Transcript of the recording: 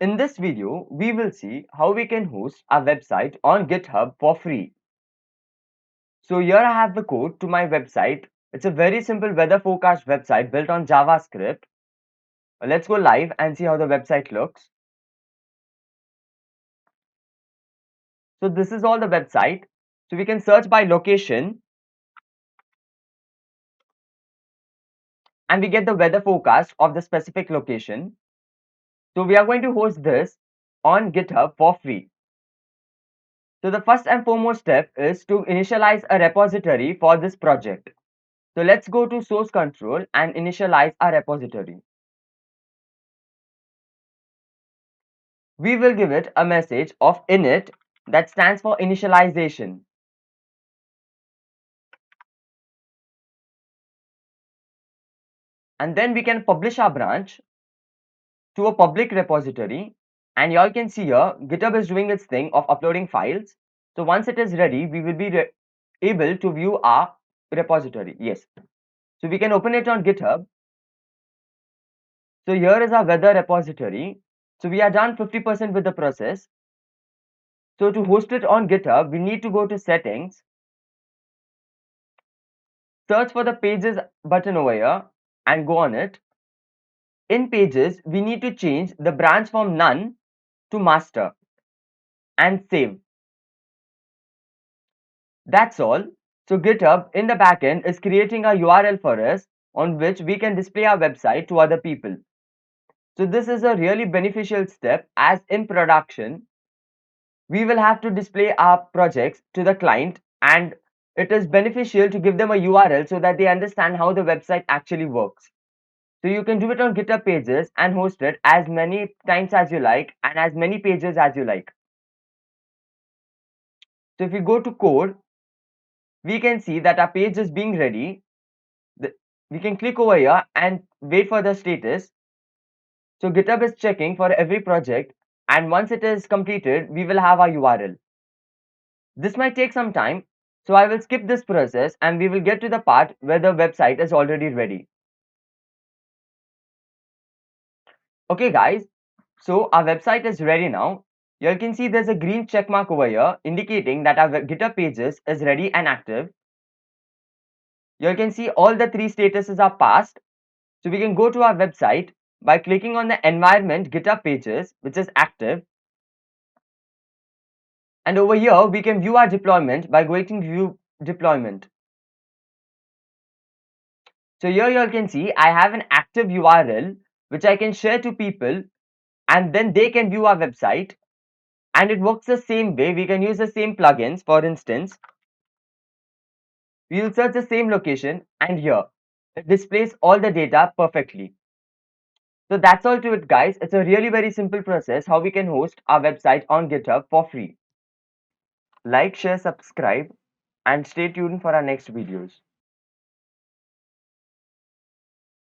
In this video, we will see how we can host our website on GitHub for free. So here I have the code to my website. It's a very simple weather forecast website built on JavaScript. Let's go live and see how the website looks. So this is all the website. So we can search by location and we get the weather forecast of the specific location. So we are going to host this on GitHub for free. So the first and foremost step is to initialize a repository for this project. So let's go to source control and initialize our repository. We will give it a message of init that stands for initialization. And then we can publish our branch to a public repository. And you all can see here, GitHub is doing its thing of uploading files. So once it is ready, we will be able to view our repository. Yes. So we can open it on GitHub. So here is our weather repository. So we are done 50% with the process. So to host it on GitHub, we need to go to settings, search for the pages button over here and go on it. In pages, we need to change the branch from none to master and save. That's all. So GitHub in the backend is creating a URL for us on which we can display our website to other people. So this is a really beneficial step, as in production, we will have to display our projects to the client, and it is beneficial to give them a URL so that they understand how the website actually works. So you can do it on GitHub pages and host it as many times as you like and as many pages as you like. So if we go to code, we can see that our page is being ready. We can click over here and wait for the status. So GitHub is checking for every project, and once it is completed, we will have our URL. This might take some time, so I will skip this process and we will get to the part where the website is already ready. Okay guys, so our website is ready now. You can see there's a green check mark over here indicating that our GitHub pages is ready and active. You can see all the three statuses are passed. So we can go to our website by clicking on the environment GitHub pages, which is active. And over here, we can view our deployment by going to view deployment. So here you all can see I have an active URL which I can share to people, and then they can view our website. And it works the same way. We can use the same plugins. For instance, we will search the same location, and here it displays all the data perfectly. So that's all to it, guys. It's a really very simple process how we can host our website on GitHub for free. Like, share, subscribe, and stay tuned for our next videos.